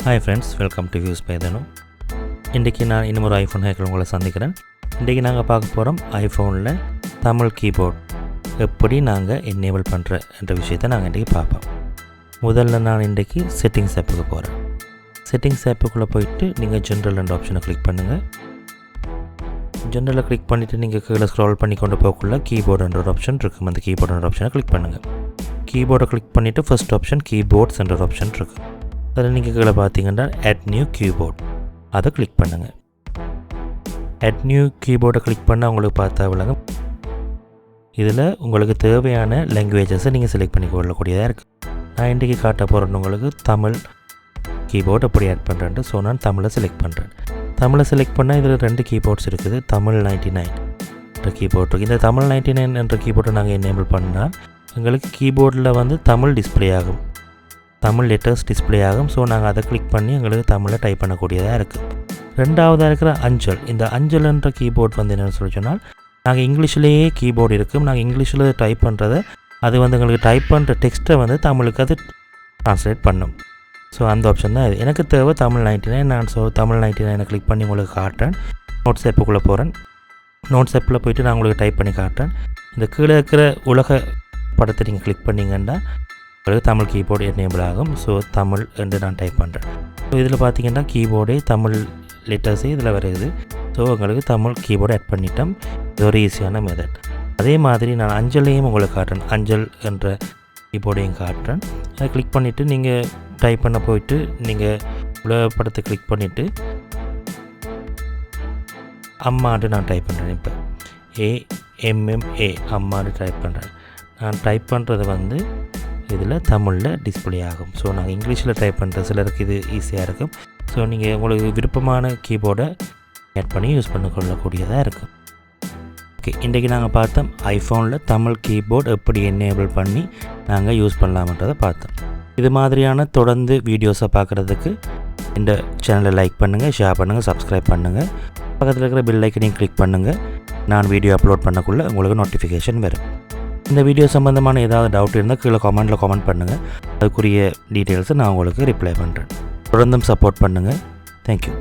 Hi friends, welcome to views by Tanu. இன்றைக்கி நான் இன்னும் ஒரு ஐஃபோன் ஹேக்கில் உங்களை சந்திக்கிறேன். இன்றைக்கி நாங்கள் பார்க்க போகிறோம் ஐஃபோனில் தமிழ் கீபோர்ட் எப்படி நாங்கள் என்னேபிள் பண்ணுற என்ற விஷயத்தை நாங்கள் இன்றைக்கி பார்ப்போம். முதல்ல நான் இன்றைக்கி செட்டிங்ஸ் ஆப்புக்கு போகிறேன். செட்டிங்ஸ் ஆப்புக்குள்ளே போயிட்டு நீங்கள் ஜென்ரல் என்ற ஆப்ஷனை கிளிக் பண்ணுங்கள். ஜென்ரலில் கிளிக் பண்ணிவிட்டு நீங்கள் கீழே ஸ்க்ரால் பண்ணி கொண்டு போகக்குள்ள கீபோர்டுன்ற ஒரு ஆப்ஷன் இருக்கும். அந்த கீபோர்டுன்ற ஆப்ஷனை கிளிக் பண்ணுங்கள். கீபோர்டை கிளிக் பண்ணிவிட்டு ஃபஸ்ட் ஆப்ஷன் கீபோர்ட்ஸ் என்ற ஒரு ஆப்ஷன் இருக்குது. அதில் நீங்கள் கீழே பார்த்தீங்கன்னா ஆட் நியூ கீபோர்ட் அதை கிளிக் பண்ணுங்கள். ஆட் நியூ கீபோர்டை கிளிக் பண்ணால் உங்களுக்கு பார்த்தா விளங்கும். இதில் உங்களுக்கு தேவையான லாங்குவேஜஸை நீங்கள் செலக்ட் பண்ணி கொள்ளக்கூடியதாக இருக்குது. நான் இன்றைக்கி காட்ட போகிறேன் உங்களுக்கு தமிழ் கீபோர்ட் எப்படி ஆட் பண்ணுறேன்ட்டு. ஸோ நான் தமிழை செலக்ட் பண்ணுறேன். தமிழை செலக்ட் பண்ணால் இதில் 2 கீபோர்ட்ஸ் இருக்குது. தமிழ் 99 என்ற கீபோர்ட் இருக்குது. இந்த தமிழ் 99 என்ற கீபோர்டை நாங்கள் எனேபிள் பண்ணால் எங்களுக்கு கீபோர்டில் தமிழ் டிஸ்பிளே ஆகும், தமிழ் லெட்டர்ஸ் டிஸ்பிளே ஆகும். ஸோ நாங்கள் அதை கிளிக் பண்ணி எங்களுக்கு தமிழை டைப் பண்ணக்கூடியதாக இருக்குது. ரெண்டாவதாக இருக்கிற அஞ்சல், இந்த அஞ்சல்ன்ற கீபோர்ட் என்னென்னு சொல்லி சொன்னால் நாங்கள் இங்கிலீஷ்லேயே கீபோர்டு இருக்கும். நாங்கள் இங்கிலீஷில் டைப் பண்ணுறதை அது எங்களுக்கு டைப் பண்ணுற டெக்ஸ்ட்டை தமிழுக்கு அது ட்ரான்ஸ்லேட் பண்ணும். ஸோ அந்த ஆப்ஷன் தான் இது. எனக்கு தேவை தமிழ் 99. நான் தமிழ் 99 கிளிக் பண்ணி உங்களுக்கு காட்டுறேன். நோட்ஸ் ஆப்புக்குள்ளே போகிறேன். நோட்ஸ் ஆப்பில் போய்ட்டு நான் உங்களுக்கு டைப் பண்ணி காட்டுறேன். இந்த கீழே இருக்கிற உலக படத்தை நீங்கள் கிளிக் பண்ணிங்கன்னா தமிழ் கீபோர்டு எனேபிள் ஆகும். ஸோ தமிழ் என்று நான் டைப் பண்ணுறேன். ஸோ இதில் பார்த்தீங்கன்னா கீபோர்டே தமிழ் லெட்டர்ஸே இதில் வருது. ஸோ உங்களுக்கு தமிழ் கீபோர்டு ஆட் பண்ணிட்டோம். இது ஒரு ஈஸியான மெத்தட். அதே மாதிரி நான் அஞ்சலையும் உங்களுக்கு காட்டுறேன். அஞ்சல் என்ற கீபோர்டையும் காட்டுறேன். அதை கிளிக் பண்ணிவிட்டு நீங்கள் டைப் பண்ண போயிட்டு நீங்கள் உலக படத்தை கிளிக் பண்ணிவிட்டு அம்மாண்டு நான் டைப் பண்ணுறேன். இப்போ AMMA அம்மாண்டு டைப் பண்ணுறேன். நான் டைப் பண்ணுறது இதில் தமிழில் டிஸ்பிளே ஆகும். ஸோ நாங்கள் இங்கிலீஷில் டைப் பண்ணுற சிலருக்கு இது ஈஸியாக இருக்கும். ஸோ நீங்கள் உங்களுக்கு விருப்பமான கீபோர்டை ஆட் பண்ணி யூஸ் பண்ணிக்கொள்ளக்கூடியதாக இருக்கும். ஓகே, இன்றைக்கி நாங்கள் பார்த்தோம் ஐஃபோனில் தமிழ் கீபோர்டு எப்படி எனேபிள் பண்ணி நாங்கள் யூஸ் பண்ணலாம்ன்றதை பார்த்தோம். இது மாதிரியான தொடர்ந்து வீடியோஸை பார்க்குறதுக்கு இந்த சேனலை லைக் பண்ணுங்கள், ஷேர் பண்ணுங்கள், சப்ஸ்கிரைப் பண்ணுங்கள். பக்கத்தில் இருக்கிற பெல் ஐக்கனையும் கிளிக் பண்ணுங்கள். நான் வீடியோ அப்லோட் பண்ணக்குள்ளே உங்களுக்கு நோட்டிஃபிகேஷன் வரும். இந்த வீடியோ சம்மந்தமான ஏதாவது டவுட் இருந்தால் கீழே கமெண்ட் பண்ணுங்கள். அதுக்குரிய டீட்டெயில்ஸை நான் உங்களுக்கு ரிப்ளை பண்ணுறேன். தொடர்ந்தும் சப்போர்ட் பண்ணுங்கள். தேங்க்யூ.